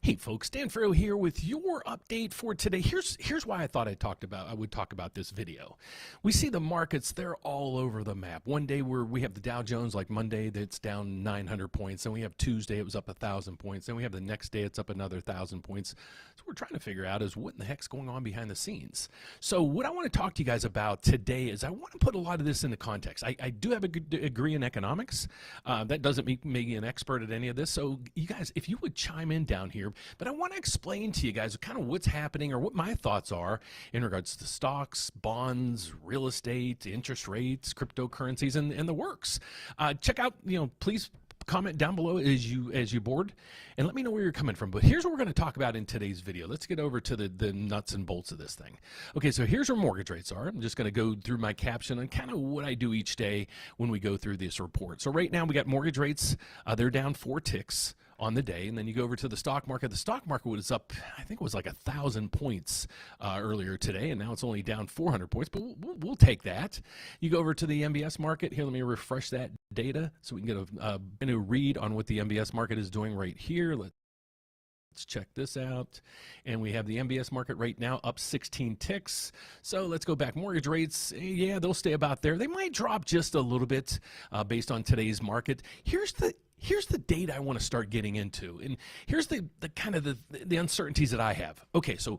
Hey folks, Dan Frio here with your update for today. Here's why I thought I would talk about this video. We see the markets, they're all over the map. One day we have the Dow Jones, like Monday, that's down 900 points. Then we have Tuesday, it was up 1,000 points. Then we have the next day, it's up another 1,000 points. So we're trying to figure out is what in the heck's going on behind the scenes. So what I want to talk to you guys about today is I want to put a lot of this into context. I do have a good degree in economics. That doesn't make me an expert at any of this. So you guys, if you would chime in down here, but I want to explain to you guys kind of what's happening or what my thoughts are in regards to stocks, bonds, real estate, interest rates, cryptocurrencies, and the works. Check out, please comment down below as you board and let me know where you're coming from. But here's what we're going to talk about in today's video. Let's get over to the nuts and bolts of this thing. Okay, so here's where mortgage rates are. I'm just going to go through my caption and kind of what I do each day when we go through this report. So right now we got mortgage rates. They're down 4 ticks on the day, and then you go over to the stock market. The stock market was up, I think it was like 1,000 points earlier today, and now it's only down 400 points, but we'll take that. You go over to the MBS market. Here, let me refresh that data so we can get a read on what the MBS market is doing right here. Let's check this out. And we have the MBS market right now up 16 ticks. So let's go back. Mortgage rates, yeah, they'll stay about there. They might drop just a little bit based on today's market. Here's the data I want to start getting into, and here's the kind of the uncertainties that I have. Okay, so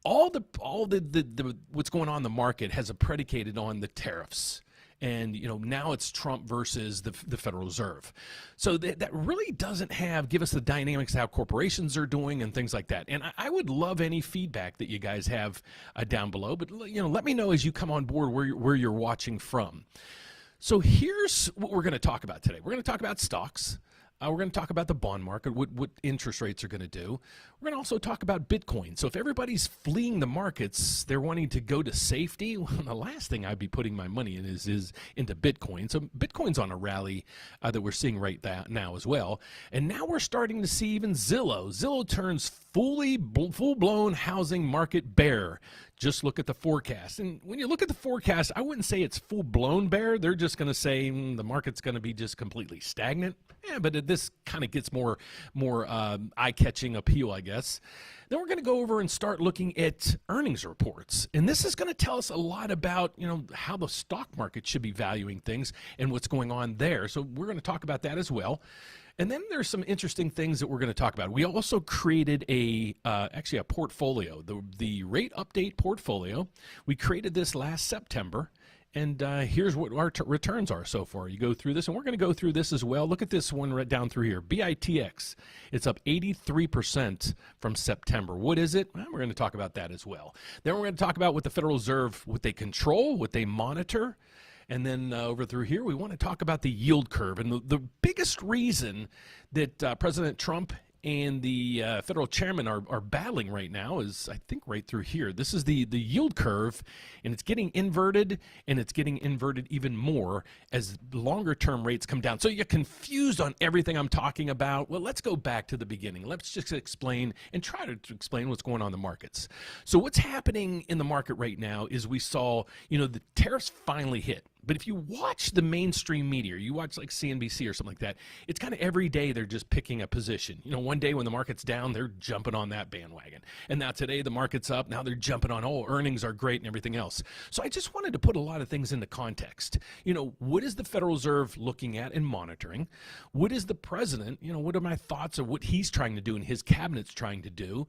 all the what's going on in the market has predicated on the tariffs. And now it's Trump versus the Federal Reserve. So that really doesn't give us the dynamics of how corporations are doing and things like that. And I would love any feedback that you guys have down below. But let me know as you come on board where you're watching from. So here's what we're going to talk about today. We're going to talk about stocks. We're going to talk about the bond market, what interest rates are going to do. We're going to also talk about Bitcoin. So if everybody's fleeing the markets, they're wanting to go to safety, well, the last thing I'd be putting my money in is into Bitcoin. So Bitcoin's on a rally that we're seeing right now as well. And now we're starting to see even Zillow. Zillow turns full-blown housing market bear. Just look at the forecast. And when you look at the forecast, I wouldn't say it's full-blown bear. They're just going to say the market's going to be just completely stagnant. Yeah, but this kind of gets more eye-catching appeal, I guess. Then we're going to go over and start looking at earnings reports. And this is going to tell us a lot about, how the stock market should be valuing things and what's going on there. So we're going to talk about that as well. And then there's some interesting things that we're going to talk about. We also created actually a portfolio, the rate update portfolio. We created this last September. And here's what our returns are so far. You go through this, and we're going to go through this as well. Look at this one right down through here. BITX, it's up 83% from September. What is it? Well, we're going to talk about that as well. Then we're going to talk about what the Federal Reserve, what they control, what they monitor. And then over through here, we want to talk about the yield curve. And the biggest reason that President Trump and the federal chairman are battling right now is, I think, right through here. This is the yield curve, and it's getting inverted, and it's getting inverted even more as longer-term rates come down. So you're confused on everything I'm talking about. Well, let's go back to the beginning. Let's just explain and try to explain what's going on in the markets. So what's happening in the market right now is we saw, the tariffs finally hit. But if you watch the mainstream media, you watch like CNBC or something like that, it's kind of every day they're just picking a position. One day when the market's down, they're jumping on that bandwagon. And now today the market's up, now they're jumping on, earnings are great and everything else. So I just wanted to put a lot of things into context. What is the Federal Reserve looking at and monitoring? What is the president, what are my thoughts of what he's trying to do and his cabinet's trying to do?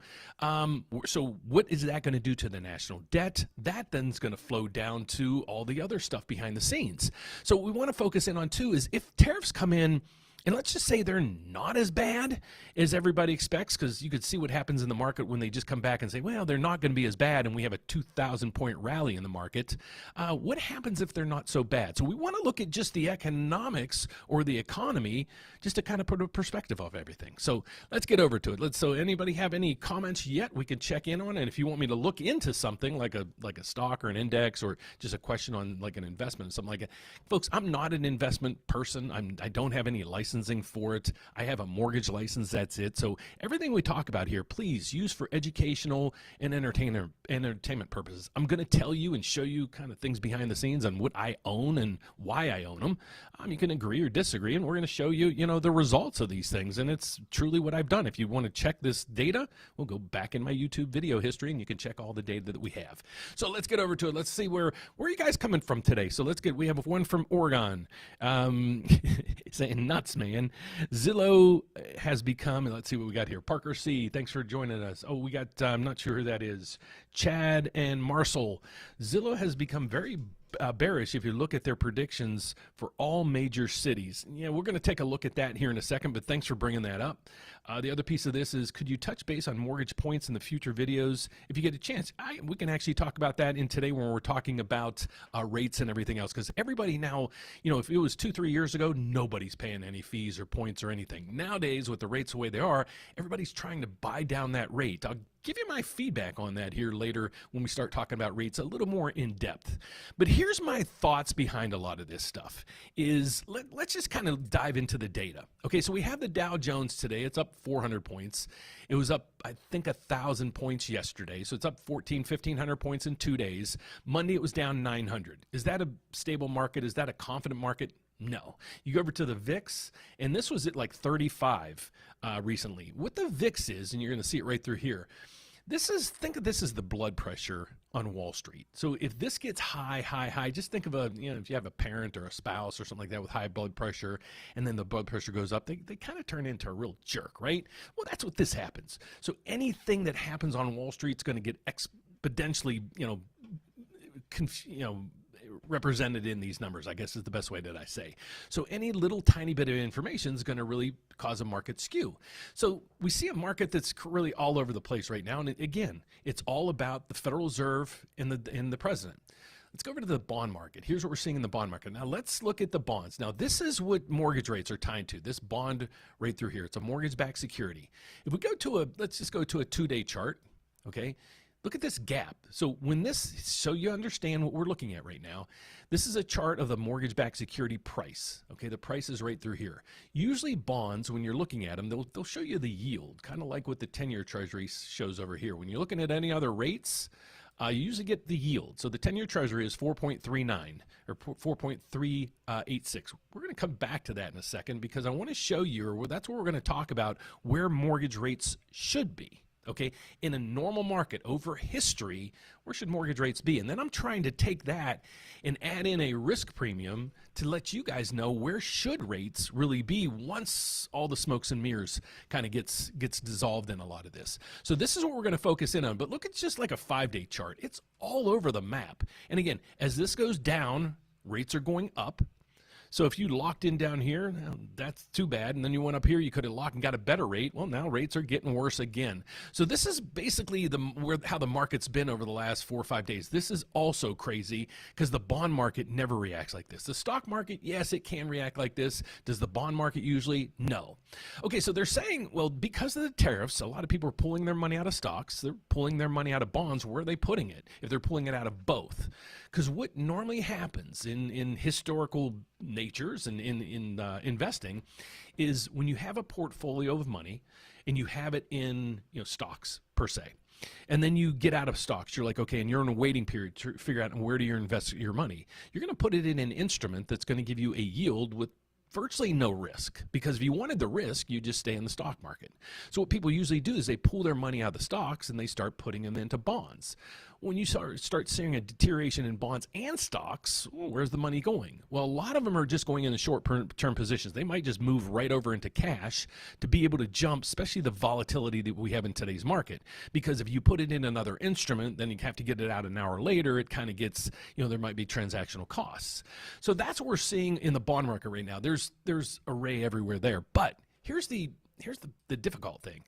So what is that going to do to the national debt? That then is going to flow down to all the other stuff behind the scenes. So what we want to focus in on too is if tariffs come in, and let's just say they're not as bad as everybody expects, because you could see what happens in the market when they just come back and say, well, they're not going to be as bad, and we have a 2,000-point rally in the market. What happens if they're not so bad? So we want to look at just the economics or the economy just to kind of put a perspective of everything. So let's get over to it. So anybody have any comments yet we can check in on? And if you want me to look into something like a stock or an index or just a question on like an investment or something like that, folks, I'm not an investment person. I don't have any license licensing for it. I have a mortgage license, that's it. So everything we talk about here, please use for educational and entertainment purposes. I'm going to tell you and show you kind of things behind the scenes on what I own and why I own them. You can agree or disagree, and we're going to show you, the results of these things, and it's truly what I've done. If you want to check this data, we'll go back in my YouTube video history, and you can check all the data that we have. So let's get over to it. Let's see where are you guys coming from today. So we have one from Oregon. Saying nuts, man. Zillow has become, and let's see what we got here. Parker C, thanks for joining us. Oh, we got, I'm not sure who that is. Chad and Marcel. Zillow has become very bearish if you look at their predictions for all major cities. Yeah, we're going to take a look at that here in a second, but thanks for bringing that up. The other piece of this is, could you touch base on mortgage points in the future videos if you get a chance? We can actually talk about that in today when we're talking about rates and everything else, because everybody now, if it was 2-3 years ago, nobody's paying any fees or points or anything. Nowadays, with the rates the way they are, everybody's trying to buy down that rate. I'll give you my feedback on that here later when we start talking about rates a little more in depth. But here's my thoughts behind a lot of this stuff is let's just kind of dive into the data. Okay, so we have the Dow Jones today. It's up 400 points. It was up, I think, 1,000 points yesterday. So it's up 1,500 points in 2 days. Monday, it was down 900. Is that a stable market? Is that a confident market? No. You go over to the VIX, and this was at like 35 recently. What the VIX is, and you're going to see it right through here, think of this as the blood pressure on Wall Street. So if this gets high, just think of if you have a parent or a spouse or something like that with high blood pressure, and then the blood pressure goes up, they kind of turn into a real jerk, right? Well, that's what this happens. So anything that happens on Wall Street is going to get exponentially, represented in these numbers, I guess is the best way that I say. So any little tiny bit of information is going to really cause a market skew. So we see a market that's really all over the place right now. And again, it's all about the Federal Reserve and the president. Let's go over to the bond market. Here's what we're seeing in the bond market. Now let's look at the bonds. Now this is what mortgage rates are tied to, this bond right through here. It's a mortgage-backed security. If we go to let's just go to a 2-day chart, okay? Look at this gap. So you understand what we're looking at right now. This is a chart of the mortgage-backed security price. Okay, the price is right through here. Usually bonds, when you're looking at them, they'll show you the yield, kind of like what the 10-year Treasury shows over here. When you're looking at any other rates, you usually get the yield. So the 10-year Treasury is 4.39 or 4.386. We're going to come back to that in a second because I want to show you, or that's what we're going to talk about, where mortgage rates should be. Okay, in a normal market over history, where should mortgage rates be? And then I'm trying to take that and add in a risk premium to let you guys know where should rates really be once all the smokes and mirrors kind of gets dissolved in a lot of this. So this is what we're going to focus in on. But look, it's just like a 5-day chart. It's all over the map. And again, as this goes down, rates are going up. So if you locked in down here, that's too bad. And then you went up here, you could have locked and got a better rate. Well, now rates are getting worse again. So this is basically how the market's been over the last 4 or 5 days. This is also crazy because the bond market never reacts like this. The stock market, yes, it can react like this. Does the bond market usually? No. Okay, so they're saying, well, because of the tariffs, a lot of people are pulling their money out of stocks. They're pulling their money out of bonds. Where are they putting it if they're pulling it out of both? Because what normally happens in historical natures and in investing is when you have a portfolio of money and you have it in stocks per se, and then you get out of stocks, you're like, okay, and you're in a waiting period to figure out where do you invest your money. You're going to put it in an instrument that's going to give you a yield with virtually no risk, because if you wanted the risk, you just stay in the stock market. So what people usually do is they pull their money out of the stocks and they start putting them into bonds. When you start seeing a deterioration in bonds and stocks, where's the money going? Well, a lot of them are just going in the short-term positions. They might just move right over into cash to be able to jump, especially the volatility that we have in today's market. Because if you put it in another instrument, then you have to get it out an hour later. It kind of gets, there might be transactional costs. So that's what we're seeing in the bond market right now. There's array everywhere there. But here's the difficult thing.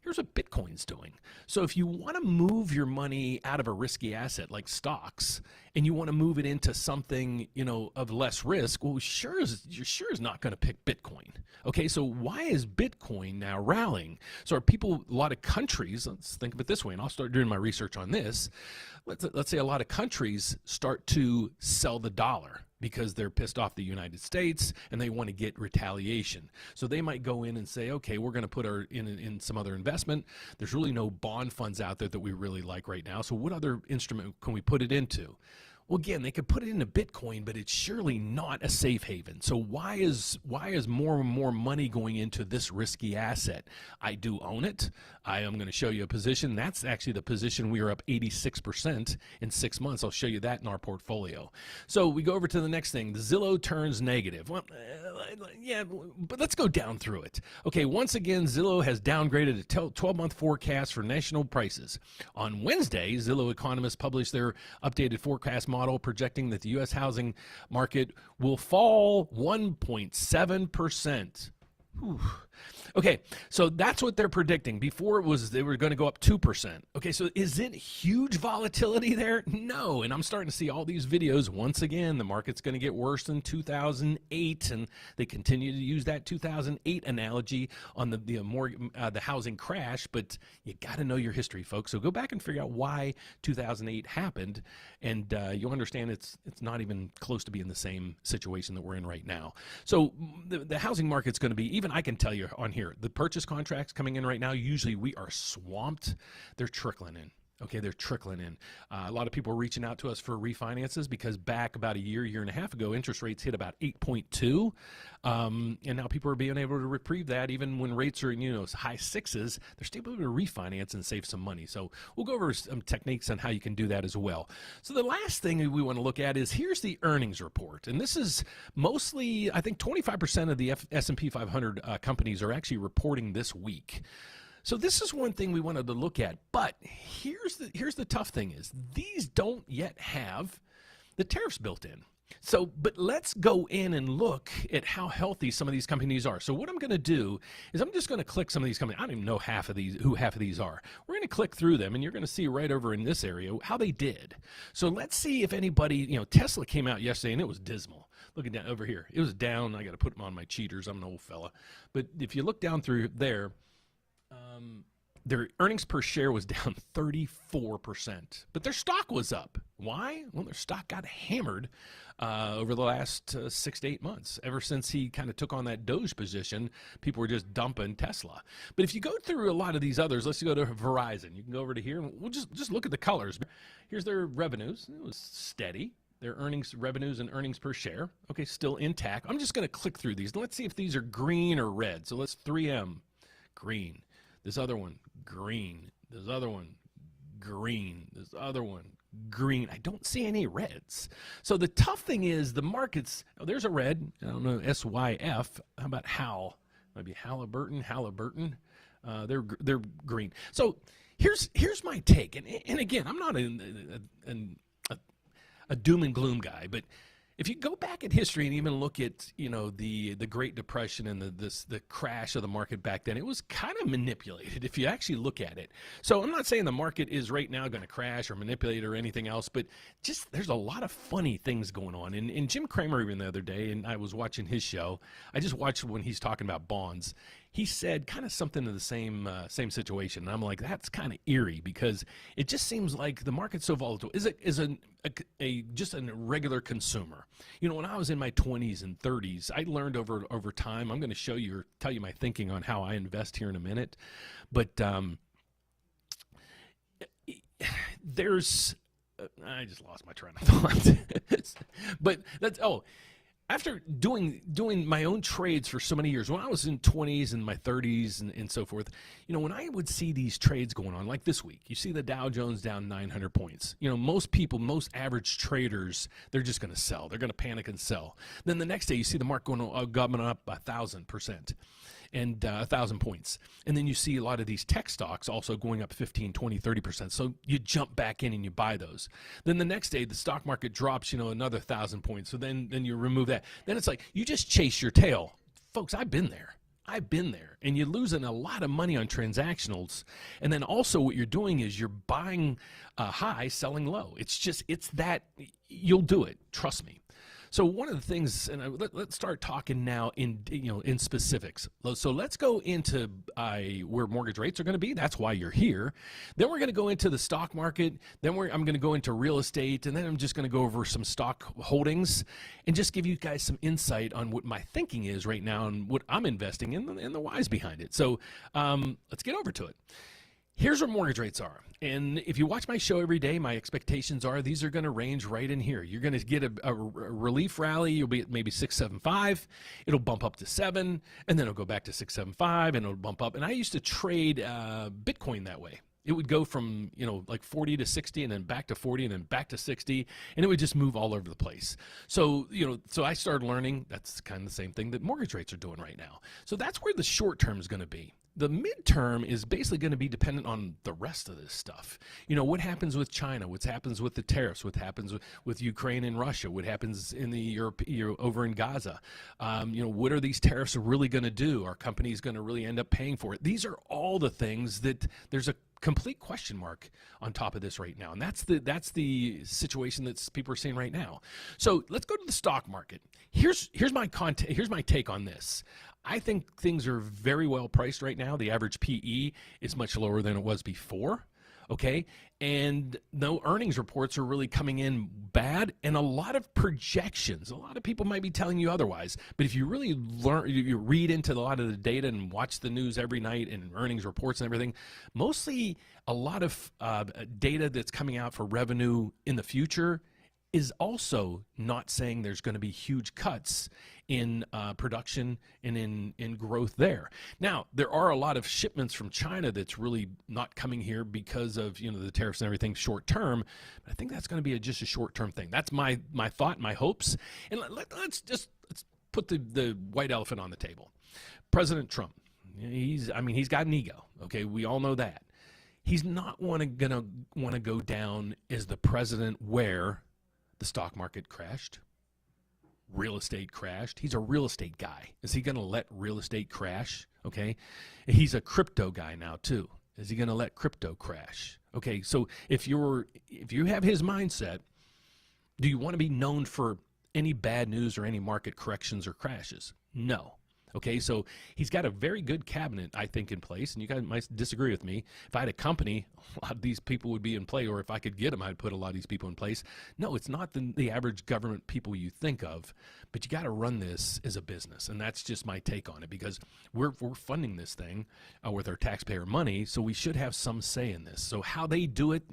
Here's what Bitcoin's doing. So if you want to move your money out of a risky asset like stocks and you want to move it into something, of less risk, well, you're sure is not going to pick Bitcoin. Okay, so why is Bitcoin now rallying? So are people, a lot of countries, let's think of it this way, and I'll start doing my research on this. Let's say a lot of countries start to sell the dollar. because they're pissed off the United States and they want to get retaliation. So they might go in and say, okay, we're going to put our in some other investment. There's really no bond funds out there that we really like right now. So what other instrument can we put it into? Well, again, they could put it into Bitcoin, but it's surely not a safe haven. So why is more and more money going into this risky asset? I do own it. I am going to show you a position. That's actually the position we are up 86% in 6 months. I'll show you that in our portfolio. So we go over to the next thing. The Zillow turns negative. Well, yeah, but let's go down through it. Okay, once again, Zillow has downgraded a 12-month forecast for national prices. On Wednesday, Zillow economists published their updated forecast model projecting that the U.S. housing market will fall 1.7%. Okay, so that's what they're predicting. Before it was they were going to go up 2%. Okay, so is it huge volatility there? No, and I'm starting to see all these videos. Once again, the market's going to get worse than 2008, and they continue to use that 2008 analogy on the housing crash, but you got to know your history, folks. So go back and figure out why 2008 happened, and you'll understand it's not even close to being the same situation that we're in right now. So the housing market's going to be, even I can tell you on here, the purchase contracts coming in right now, usually we are swamped. They're trickling in. Okay, they're trickling in. A lot of people are reaching out to us for refinances because back about a year and a half ago, interest rates hit about 8.2, and now people are being able to reprieve that even when rates are in high sixes. They're still able to refinance and save some money. So we'll go over some techniques on how you can do that as well. So the last thing we want to look at is here's the earnings report, and this is mostly, I think 25% of the S&P 500 companies are actually reporting this week. So this is one thing we wanted to look at, but here's the tough thing is these don't yet have the tariffs built in. So, but let's go in and look at how healthy some of these companies are. So what I'm going to do is I'm just going to click some of these companies. I don't even know who half of these are. We're going to click through them, and you're going to see right over in this area how they did. So let's see if anybody, Tesla came out yesterday, and it was dismal. Looking down over here, it was down. I got to put them on my cheaters. I'm an old fella. But if you look down through there, their earnings per share was down 34%, but their stock was up. Why? Well, their stock got hammered over the last 6 to 8 months. Ever since he kind of took on that Doge position, people were just dumping Tesla. But if you go through a lot of these others, let's go to Verizon. You can go over to here, and we'll just look at the colors. Here's their revenues. It was steady. Their revenues and earnings per share, okay, still intact. I'm just going to click through these. Let's see if these are green or red. So let's 3M, green. This other one, green. This other one, green. This other one, green. I don't see any reds. So the tough thing is the markets, there's a red. I don't know, SYF. How about Hal? Maybe Halliburton. They're green. So here's my take. And again, I'm not a doom and gloom guy, but if you go back in history and even look at, the Great Depression and the crash of the market back then, it was kind of manipulated if you actually look at it. So I'm not saying the market is right now going to crash or manipulate or anything else, but just there's a lot of funny things going on. And Jim Cramer even the other day, and I was watching his show, I just watched when he's talking about bonds. He said kind of something to the same situation. And I'm like, that's kind of eerie because it just seems like the market's so volatile. Is just a regular consumer. When I was in my 20s and 30s, I learned over time. I'm going to show you or tell you my thinking on how I invest here in a minute. But I just lost my train of thought. But after doing my own trades for so many years, when I was in 20s and my 30s and so forth, when I would see these trades going on, like this week, you see the Dow Jones down 900 points. Most average traders, they're just going to sell. They're going to panic and sell. Then the next day, you see the market going up 1,000%. And 1,000 points. And then you see a lot of these tech stocks also going up 15, 20, 30%. So you jump back in and you buy those. Then the next day, the stock market drops, another 1,000 points. So then you remove that. Then it's like you just chase your tail. Folks, I've been there. And you're losing a lot of money on transactionals. And then also what you're doing is you're buying high, selling low. It's that you'll do it. Trust me. So one of the things, and let's start talking now in specifics. So let's go into where mortgage rates are going to be. That's why you're here. Then we're going to go into the stock market. Then I'm going to go into real estate, and then I'm just going to go over some stock holdings and just give you guys some insight on what my thinking is right now and what I'm investing in and the whys behind it. So let's get over to it. Here's where mortgage rates are. And if you watch my show every day, my expectations are these are going to range right in here. You're going to get a relief rally. You'll be at maybe 6.75. It'll bump up to 7, and then it'll go back to 6.75, and it'll bump up. And I used to trade Bitcoin that way. It would go from, like 40 to 60 and then back to 40 and then back to 60, and it would just move all over the place. So, so I started learning that's kind of the same thing that mortgage rates are doing right now. So that's where the short term is going to be. The midterm is basically going to be dependent on the rest of this stuff. What happens with China, what happens with the tariffs, what happens with Ukraine and Russia, what happens in the Europe, over in Gaza. What are these tariffs really going to do? Are companies going to really end up paying for it? These are all the things that there's a complete question mark on top of this right now. And that's the situation that people are seeing right now. So let's go to the stock market. Here's my take on this. I think things are very well priced right now. The average PE is much lower than it was before. Okay. And no earnings reports are really coming in bad, and a lot of projections. A lot of people might be telling you otherwise, but if you really you read into a lot of the data and watch the news every night and earnings reports and everything, mostly a lot of data that's coming out for revenue in the future is also not saying there's going to be huge cuts in production and in growth there. Now, there are a lot of shipments from China that's really not coming here because of the tariffs and everything short term. But I think that's going to be just a short term thing. That's my thought, my hopes. And let's put the white elephant on the table. President Trump. He's got an ego. Okay, we all know that. He's not going to want to go down as the president where the stock market crashed, real estate crashed. He's a real estate guy. Is he going to let real estate crash? Okay. He's a crypto guy now too. Is he going to let crypto crash? Okay. So if you have his mindset, do you want to be known for any bad news or any market corrections or crashes? No. Okay, so he's got a very good cabinet, I think, in place, and you guys might disagree with me. If I had a company, a lot of these people would be in play, or if I could get them, I'd put a lot of these people in place. No, it's not the average government people you think of, but you got to run this as a business, and that's just my take on it, because we're funding this thing with our taxpayer money, so we should have some say in this. So how they do it,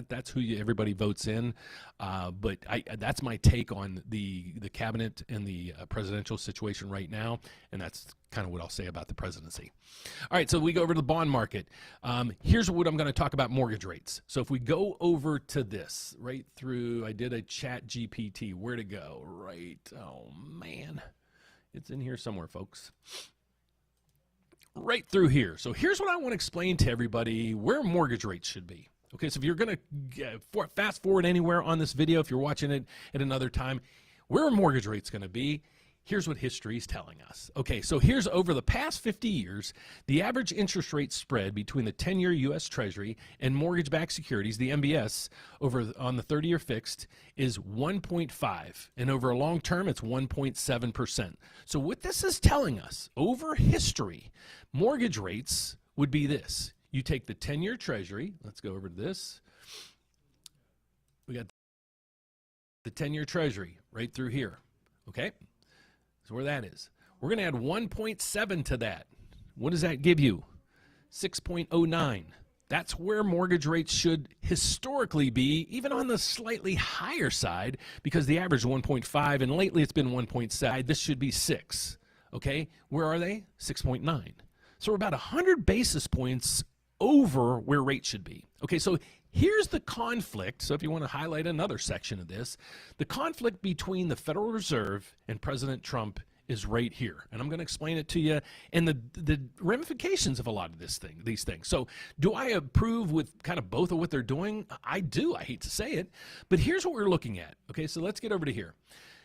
that's who everybody votes in, but that's my take on the cabinet and the presidential situation right now, and that's kind of what I'll say about the presidency. All right, so we go over to the bond market. Here's what I'm going to talk about mortgage rates. So if we go over to this, right through, I did a chat GPT. Where'd it go? Right, oh man. It's in here somewhere, folks. Right through here. So here's what I want to explain to everybody where mortgage rates should be. Okay, so if you're going to fast forward anywhere on this video, if you're watching it at another time, where are mortgage rates going to be? Here's what history is telling us. Okay, so here's over the past 50 years, the average interest rate spread between the 10-year U.S. Treasury and mortgage-backed securities, the MBS, on the 30-year fixed is 1.5, and over a long term, it's 1.7%. So what this is telling us, over history, mortgage rates would be this. You take the 10-year Treasury, let's go over to this. We got the 10-year Treasury right through here, okay? So where that is. We're going to add 1.7 to that. What does that give you? 6.09. That's where mortgage rates should historically be, even on the slightly higher side, because the average is 1.5, and lately it's been 1.7. This should be 6. Okay? Where are they? 6.9. So we're about 100 basis points over where rates should be. Okay, so here's the conflict. So if you want to highlight another section of this, the conflict between the Federal Reserve and President Trump is right here. And I'm going to explain it to you and the ramifications of a lot of these things. So do I approve with kind of both of what they're doing? I do. I hate to say it. But here's what we're looking at. Okay, so let's get over to here.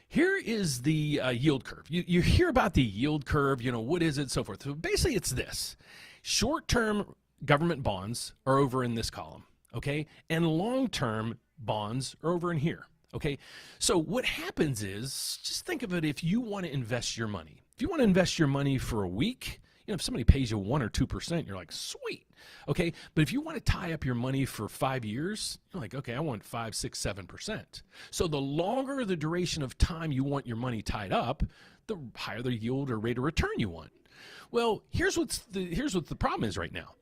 Here is the yield curve. You hear about the yield curve, what is it, so forth. So basically it's this. Short-term government bonds are over in this column, okay? And long-term bonds are over in here, Okay, so what happens is, just think of it, if you want to invest your money. If you want to invest your money for a week, if somebody pays you 1 or 2%, you're like, sweet. Okay, but if you want to tie up your money for 5 years, you're like, okay, I want 5, 6, 7%. So the longer the duration of time you want your money tied up, the higher the yield or rate of return you want. Well, here's what the problem is right now.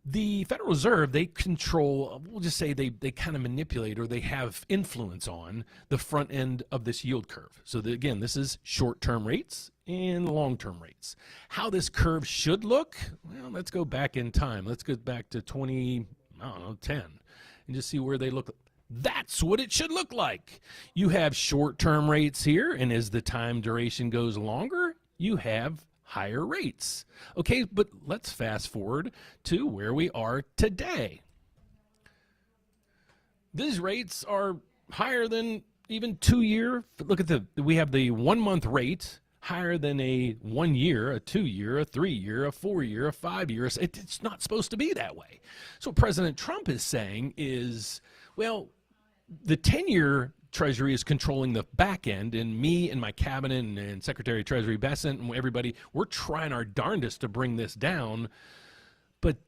The Federal Reserve, they control, we'll just say they kind of manipulate, or they have influence on the front end of this yield curve. So again, this is short-term rates and long-term rates. How this curve should look, well, let's go back in time. Let's go back to 10, and just see where they look. That's what it should look like. You have short-term rates here, and as the time duration goes longer, you have higher rates. Okay, but let's fast forward to where we are today. These rates are higher than even 2-year. Look at we have the 1-month rate higher than a 1 year, a 2 year, a 3 year, a 4 year, a 5 year. It's not supposed to be that way. So what President Trump is saying is, well, the 10-year Treasury is controlling the back end, and me and my cabinet and Secretary of Treasury Bessent and everybody, we're trying our darndest to bring this down. But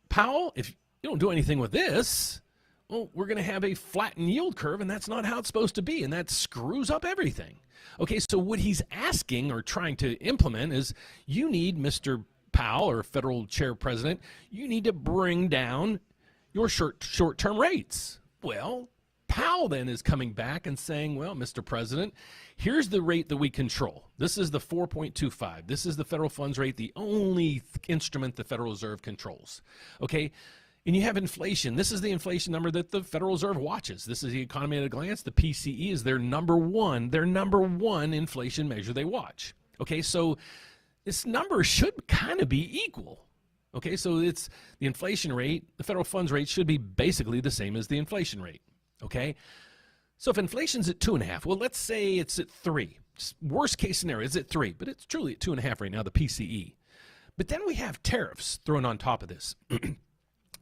Powell, if you don't do anything with this, well, we're going to have a flattened yield curve, and that's not how it's supposed to be, and that screws up everything. Okay, so what he's asking or trying to implement is, you need, Mr. Powell, or Federal Chair President, you need to bring down your short-term rates. Well, Powell then is coming back and saying, well, Mr. President, here's the rate that we control. This is the 4.25. This is the federal funds rate, the only instrument the Federal Reserve controls. Okay, and you have inflation. This is the inflation number that the Federal Reserve watches. This is the economy at a glance. The PCE is their number one inflation measure they watch. Okay, so this number should kind of be equal. Okay, so it's the inflation rate, the federal funds rate should be basically the same as the inflation rate. Okay, so if inflation's at 2.5, well, let's say it's at 3. Worst case scenario is at 3, but it's truly at 2.5 right now, the PCE. But then we have tariffs thrown on top of this.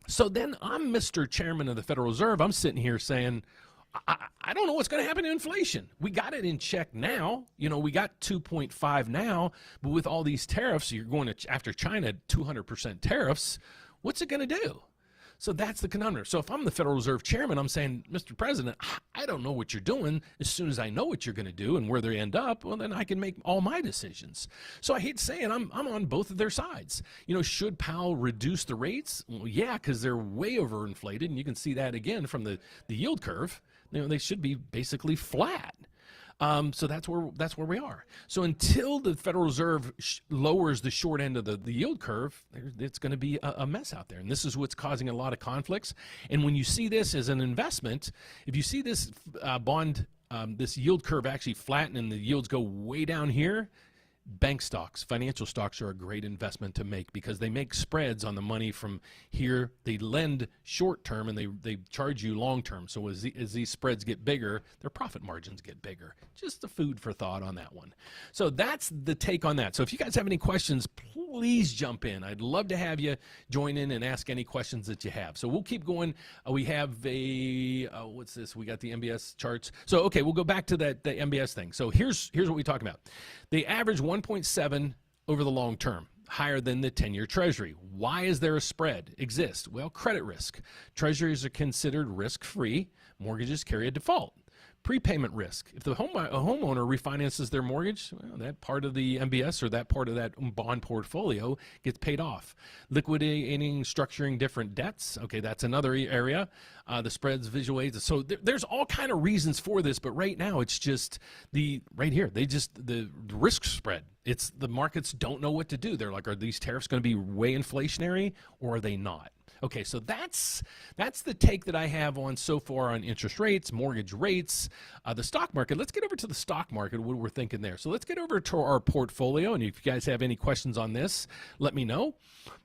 So then I'm Mr. Chairman of the Federal Reserve. I'm sitting here saying, I don't know what's going to happen to inflation. We got it in check now. We got 2.5 now, but with all these tariffs, you're going to, after China, 200% tariffs. What's it going to do? So that's the conundrum. So if I'm the Federal Reserve Chairman, I'm saying, Mr. President, I don't know what you're doing. As soon as I know what you're going to do and where they end up, well, then I can make all my decisions. So I hate saying I'm on both of their sides. Should Powell reduce the rates? Well, yeah, because they're way overinflated, and you can see that again from the yield curve. They should be basically flat. So that's where we are. So until the Federal Reserve lowers the short end of the yield curve, it's going to be a mess out there. And this is what's causing a lot of conflicts. And when you see this as an investment, if you see this bond, this yield curve actually flatten and the yields go way down here, bank stocks, financial stocks are a great investment to make because they make spreads on the money from here. They lend short term and they charge you long term. So as these spreads get bigger, their profit margins get bigger. Just the food for thought on that one. So that's the take on that. So if you guys have any questions, please jump in. I'd love to have you join in and ask any questions that you have. So we'll keep going. We have what's this? We got the MBS charts. So, okay, we'll go back to the MBS thing. So here's what we talk about. They average 1.7 over the long term, higher than the 10-year Treasury. Why is there a spread exist? Well, credit risk. Treasuries are considered risk-free. Mortgages carry a default. Prepayment risk. If a homeowner refinances their mortgage, well, that part of the MBS or that part of that bond portfolio gets paid off. Liquidating, structuring different debts. Okay, that's another area. The spreads, visual aids. So there's all kind of reasons for this, but right now it's just right here. The risk spread. It's the markets don't know what to do. They're like, are these tariffs going to be way inflationary or are they not? Okay, so that's the take that I have on so far on interest rates, mortgage rates, the stock market. Let's get over to the stock market, what we're thinking there. So let's get over to our portfolio, and if you guys have any questions on this, let me know.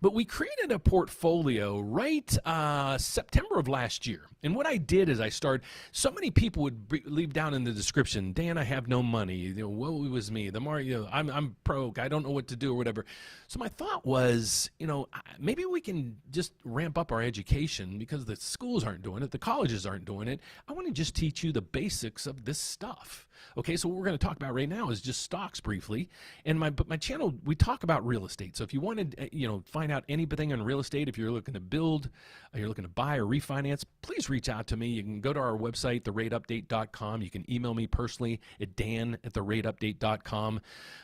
But we created a portfolio right September of last year. And what I did is so many people would leave down in the description, Dan, I have no money. Woe was me. I'm broke. I don't know what to do or whatever. So my thought was, maybe we can just ramp up our education because the schools aren't doing it, the colleges aren't doing it. I want to just teach you the basics of this stuff. Okay, so what we're going to talk about right now is just stocks briefly. And my channel, we talk about real estate. So if you want to find out anything on real estate, if you're looking to build, you're looking to buy or refinance, please reach out to me. You can go to our website, therateupdate.com. You can email me personally at dan@therateupdate.com.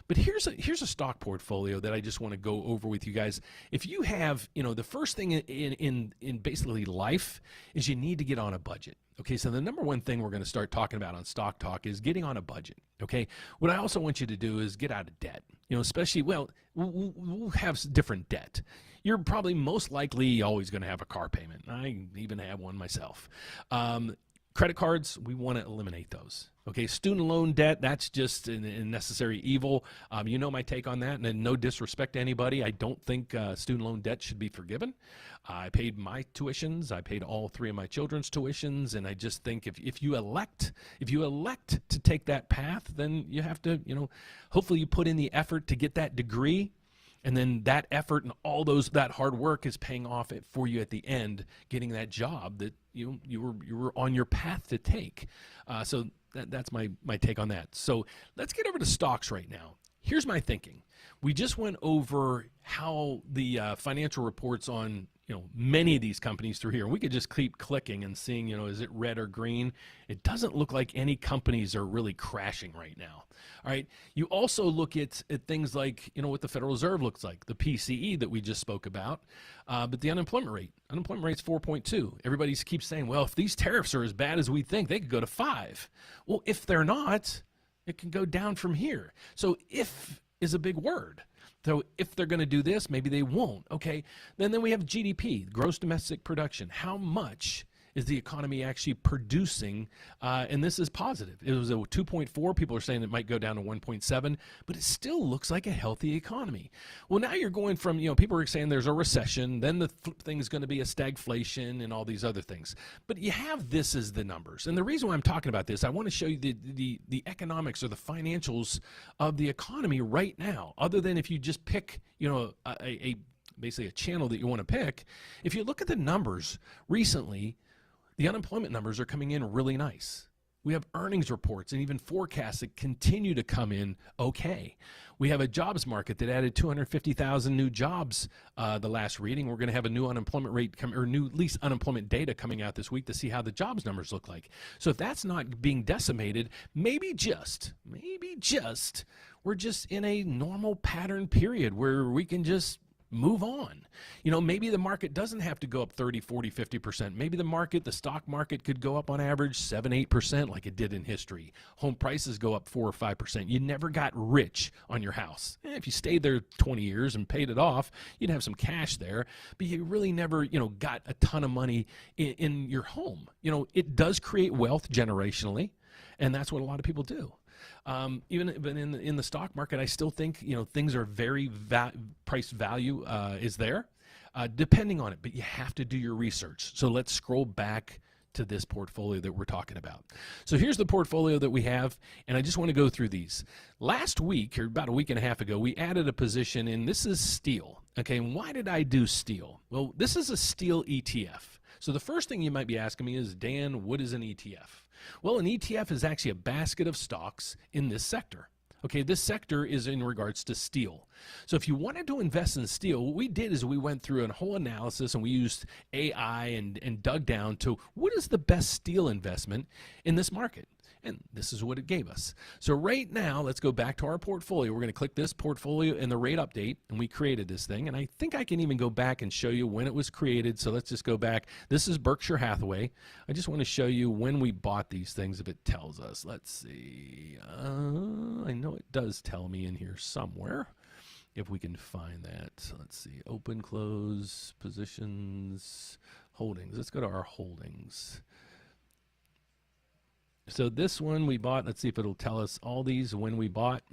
But here's a stock portfolio that I just want to go over with you guys. If you have, the first thing in basically life is you need to get on a budget. Okay, so the number one thing we're going to start talking about on Stock Talk is getting on a budget. Okay, what I also want you to do is get out of debt. Especially, we'll have different debt. You're probably most likely always going to have a car payment. I even have one myself. Credit cards, we want to eliminate those. Okay, student loan debt, that's just a necessary evil. You know my take on that, and no disrespect to anybody. I don't think student loan debt should be forgiven. I paid my tuitions. I paid all 3 of my children's tuitions, and I just think if you elect to take that path, then you have to, hopefully you put in the effort to get that degree. And then that effort and all that hard work is paying off for you at the end, getting that job that you were on your path to take. So that's my take on that. So let's get over to stocks right now. Here's my thinking. We just went over how the financial reports on many of these companies through here. We could just keep clicking and seeing, is it red or green? It doesn't look like any companies are really crashing right now. All right. You also look at things like, what the Federal Reserve looks like, the PCE that we just spoke about, but the unemployment rate's 4.2. Everybody keeps saying, well, if these tariffs are as bad as we think, they could go to 5. Well, if they're not, it can go down from here. So if is a big word. So if they're going to do this, maybe they won't. Okay. Then we have GDP, gross domestic production. How much is the economy actually producing? And this is positive. It was a 2.4. People are saying it might go down to 1.7, but it still looks like a healthy economy. Well, now you're going from, people are saying there's a recession, then the thing's going to be a stagflation and all these other things. But you have this as the numbers. And the reason why I'm talking about this, I want to show you the economics or the financials of the economy right now, other than if you just pick, basically a channel that you want to pick. If you look at the numbers recently, the unemployment numbers are coming in really nice. We have earnings reports and even forecasts that continue to come in okay. We have a jobs market that added 250,000 new jobs the last reading. We're going to have a new unemployment rate new least unemployment data coming out this week to see how the jobs numbers look like. So if that's not being decimated, maybe just, we're just in a normal pattern period where we can just move on. Maybe the market doesn't have to go up 30, 40, 50%. Maybe the stock market could go up on average 7, 8% like it did in history. Home prices go up 4 or 5%. You never got rich on your house. If you stayed there 20 years and paid it off, you'd have some cash there, but you really never, got a ton of money in your home. It does create wealth generationally, and that's what a lot of people do. Even in the stock market, I still think things are very price value is there, depending on it. But you have to do your research. So let's scroll back to this portfolio that we're talking about. So here's the portfolio that we have, and I just want to go through these. Last week, or about a week and a half ago, we added a position, and this is steel. Okay, and why did I do steel? Well, this is a steel ETF. So the first thing you might be asking me is, Dan, what is an ETF? Well, an ETF is actually a basket of stocks in this sector. Okay, this sector is in regards to steel. So if you wanted to invest in steel, what we did is we went through a whole analysis and we used AI and dug down to what is the best steel investment in this market. And this is what it gave us. So right now, let's go back to our portfolio. We're going to click this portfolio in the rate update, and we created this thing. And I think I can even go back and show you when it was created. So let's just go back. This is Berkshire Hathaway. I just want to show you when we bought these things, if it tells us. Let's see. I know it does tell me in here somewhere, if we can find that. So let's see. Open, close, positions, holdings. Let's go to our holdings. So this one we bought, let's see if it'll tell us all these when we bought.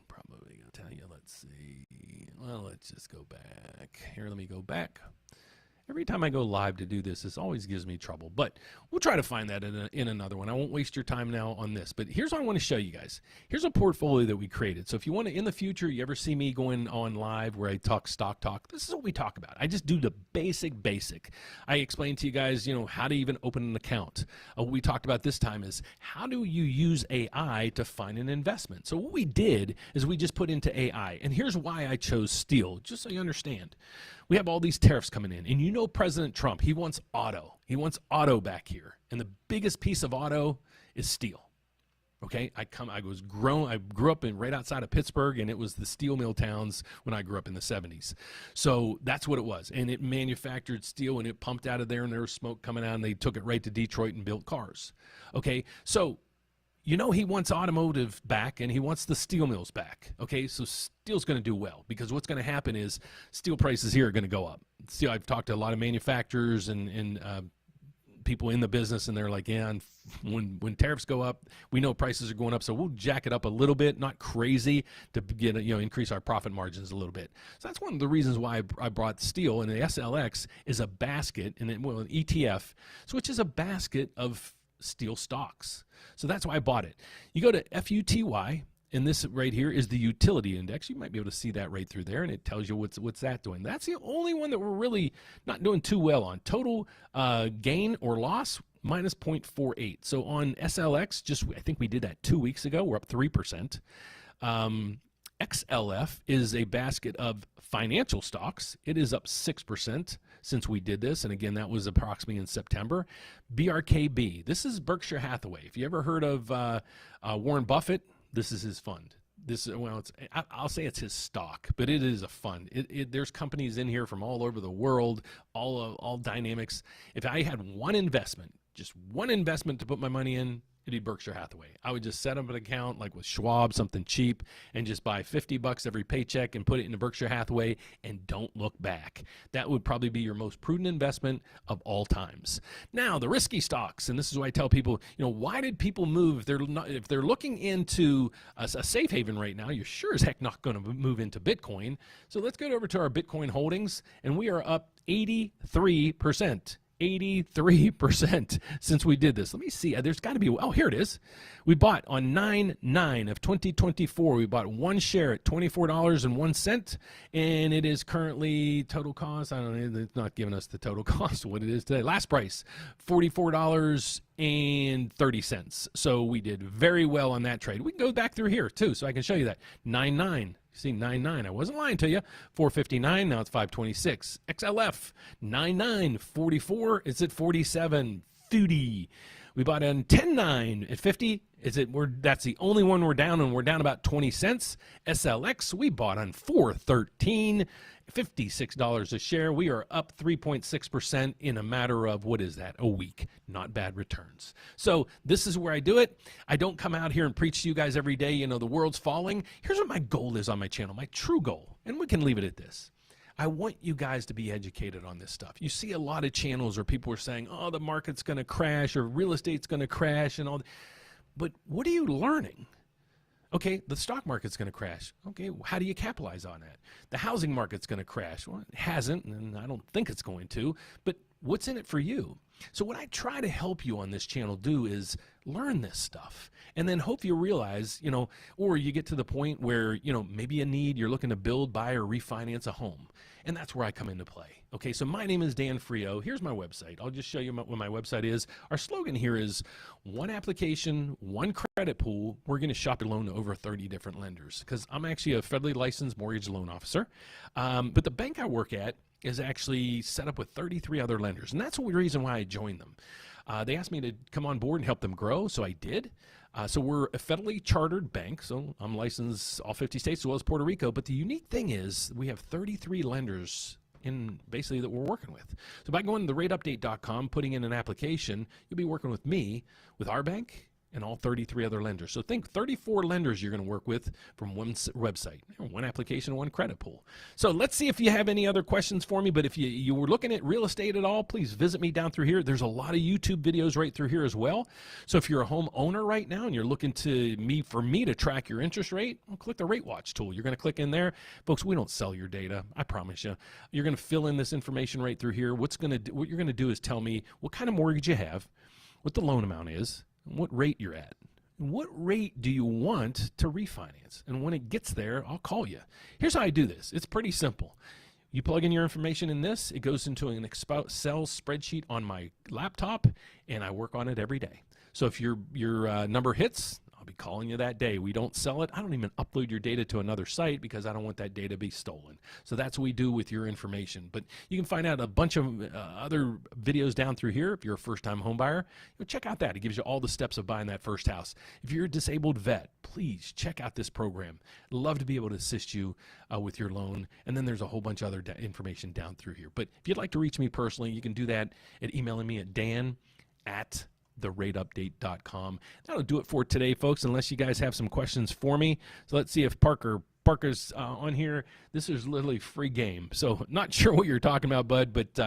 Probably going to tell you, let's see. Well, let's just go back. Here, let me go back. Every time I go live to do this, this always gives me trouble. But we'll try to find that in another one. I won't waste your time now on this. But here's what I want to show you guys. Here's a portfolio that we created. So if you want to, in the future, you ever see me going on live where I talk stock talk, this is what we talk about. I just do the basic. I explain to you guys, how to even open an account. What we talked about this time is how do you use AI to find an investment? So what we did is we just put into AI. And here's why I chose steel, just so you understand. We have all these tariffs coming in, and President Trump, he wants auto. He wants auto back here. And the biggest piece of auto is steel. Okay, I grew up right outside of Pittsburgh, and it was the steel mill towns when I grew up in the 70s. So that's what it was. And it manufactured steel, and it pumped out of there, and there was smoke coming out, and they took it right to Detroit and built cars. Okay, so he wants automotive back, and he wants the steel mills back. Okay, so steel's going to do well, because what's going to happen is steel prices here are going to go up. Steel, I've talked to a lot of manufacturers and people in the business, and they're like, yeah, and when tariffs go up, we know prices are going up, so we'll jack it up a little bit, not crazy, to get increase our profit margins a little bit. So that's one of the reasons why I brought steel, and the SLX is a basket, and an ETF, so which is a basket of steel stocks. So that's why I bought it. You go to FUTY, and this right here is the utility index. You might be able to see that right through there, and it tells you what's that doing. That's the only one that we're really not doing too well on. Total gain or loss, minus 0.48. So on SLX, I think we did that 2 weeks ago. We're up 3%. XLF is a basket of financial stocks. It is up 6% since we did this, and again, that was approximately in September. BRKB, this is Berkshire Hathaway. If you ever heard of Warren Buffett, this is his fund. I'll say it's his stock, but it is a fund. There's companies in here from all over the world, all dynamics. If I had one investment, just one investment to put my money in, it'd be Berkshire Hathaway. I would just set up an account like with Schwab, something cheap, and just buy $50 every paycheck and put it into Berkshire Hathaway and don't look back. That would probably be your most prudent investment of all times. Now, the risky stocks, and this is why I tell people, why did people move? If they're looking into a safe haven right now, you're sure as heck not going to move into Bitcoin. So let's go over to our Bitcoin holdings, and we are up 83%. 83% since we did this. Let me see. There's got to be, here it is. We bought on 9/9 of 2024. We bought one share at $24.01, and it is currently total cost. I don't know. It's not giving us the total cost of what it is today. Last price, $44.30. So we did very well on that trade. We can go back through here too, so I can show you that. 9/9. See, 9/9. I wasn't lying to you. 459. Now it's 526. XLF 9/9. 44. It's at 47. 50. We bought on 10/9 at 50. That's the only one we're down, and we're down about 20 cents. SLX we bought on 4/13. $56 a share. We are up 3.6% in a matter of, a week. Not bad returns. So this is where I do it. I don't come out here and preach to you guys every day, the world's falling. Here's what my goal is on my channel, my true goal, and we can leave it at this. I want you guys to be educated on this stuff. You see a lot of channels where people are saying, oh, the market's going to crash or real estate's going to crash and all that. But what are you learning? Okay, the stock market's going to crash. Okay, how do you capitalize on that? The housing market's going to crash. Well, it hasn't, and I don't think it's going to, but what's in it for you? So what I try to help you on this channel do is learn this stuff, and then hope you realize, or you get to the point where, maybe you're looking to build, buy, or refinance a home, and that's where I come into play. Okay, so my name is Dan Frio. Here's my website. I'll just show you what my website is. Our slogan here is one application, one credit pool. We're going to shop your loan to over 30 different lenders, because I'm actually a federally licensed mortgage loan officer, but the bank I work at is actually set up with 33 other lenders, and that's the reason why I joined them. They asked me to come on board and help them grow, so I did. So we're a federally chartered bank, so I'm licensed all 50 states as well as Puerto Rico, but the unique thing is we have 33 lenders basically that we're working with. So by going to therateupdate.com, putting in an application, you'll be working with me, with our bank, and all 33 other lenders. So think 34 lenders you're going to work with from one website, one application, one credit pool. So let's see if you have any other questions for me. But if you were looking at real estate at all, please visit me down through here. There's a lot of YouTube videos right through here as well. So if you're a homeowner right now and you're looking for me to track your interest rate, well, click the Rate Watch tool. You're going to click in there. Folks, we don't sell your data. I promise you. You're going to fill in this information right through here. What you're going to do is tell me what kind of mortgage you have, what the loan amount is, and what rate you're at. What rate do you want to refinance? And when it gets there, I'll call you. Here's how I do this. It's pretty simple. You plug in your information in this, it goes into an Excel spreadsheet on my laptop, and I work on it every day. So if your number hits, I'll be calling you that day. We don't sell it. I don't even upload your data to another site because I don't want that data to be stolen. So that's what we do with your information. But you can find out a bunch of other videos down through here. If you're a first-time home buyer, check out that. It gives you all the steps of buying that first house. If you're a disabled vet, please check out this program. I'd love to be able to assist you with your loan. And then there's a whole bunch of other information down through here. But if you'd like to reach me personally, you can do that at emailing me at dan@therateupdate.com. That'll do it for today, folks, unless you guys have some questions for me. So let's see if Parker's on here. This is literally free game. So not sure what you're talking about, bud, but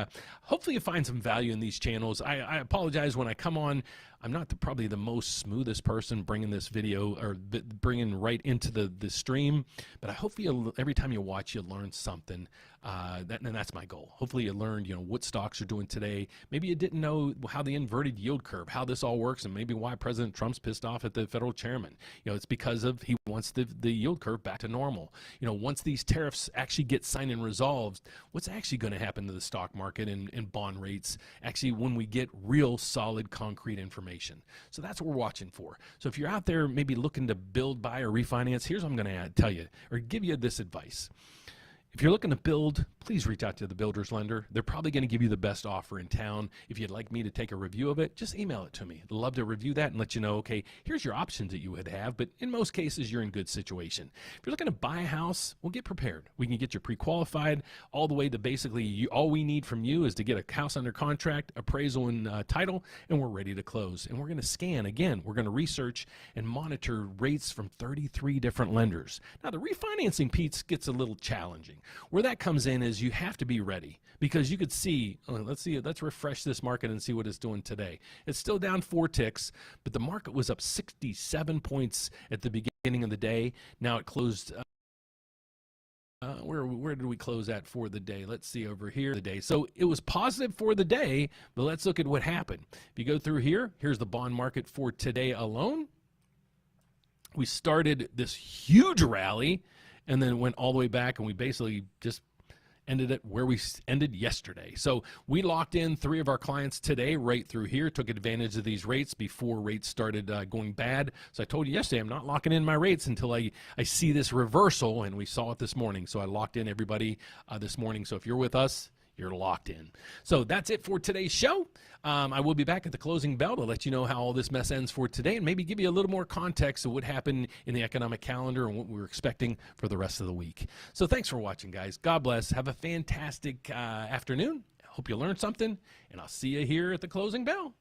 hopefully you find some value in these channels. I apologize when I come on. I'm not probably the most smoothest person bringing this video or bringing right into the stream, but I hope every time you watch, you learn something. And that's my goal. Hopefully you learned, what stocks are doing today. Maybe you didn't know how the inverted yield curve, how this all works, and maybe why President Trump's pissed off at the federal chairman. It's because he wants the yield curve back to normal. Once these tariffs actually get signed and resolved, what's actually going to happen to the stock market and bond rates actually when we get real solid concrete information? So that's what we're watching for. So if you're out there maybe looking to build, buy, or refinance, here's what I'm going to tell you or give you this advice. If you're looking to build, please reach out to the builder's lender. They're probably going to give you the best offer in town. If you'd like me to take a review of it, just email it to me. I'd love to review that and let you know, okay, here's your options that you would have, but in most cases, you're in good situation. If you're looking to buy a house, well, get prepared. We can get you pre-qualified all the way to basically all we need from you is to get a house under contract, appraisal, and title, and we're ready to close. And we're going to scan. Again, we're going to research and monitor rates from 33 different lenders. Now, the refinancing piece gets a little challenging. Where that comes in is you have to be ready because you could see, let's refresh this market and see what it's doing today. It's still down 4 ticks, but the market was up 67 points at the beginning of the day. Now it closed, where did we close at for the day? Let's see over here, the day. So it was positive for the day, but let's look at what happened. If you go through here, here's the bond market for today alone. We started this huge rally and then went all the way back, and we basically just ended it where we ended yesterday. So we locked in 3 of our clients today right through here, took advantage of these rates before rates started going bad. So I told you yesterday I'm not locking in my rates until I see this reversal, and we saw it this morning. So I locked in everybody this morning. So if you're with us, you're locked in. So that's it for today's show. I will be back at the closing bell to let you know how all this mess ends for today and maybe give you a little more context of what happened in the economic calendar and what we're expecting for the rest of the week. So thanks for watching, guys. God bless. Have a fantastic afternoon. Hope you learned something, and I'll see you here at the closing bell.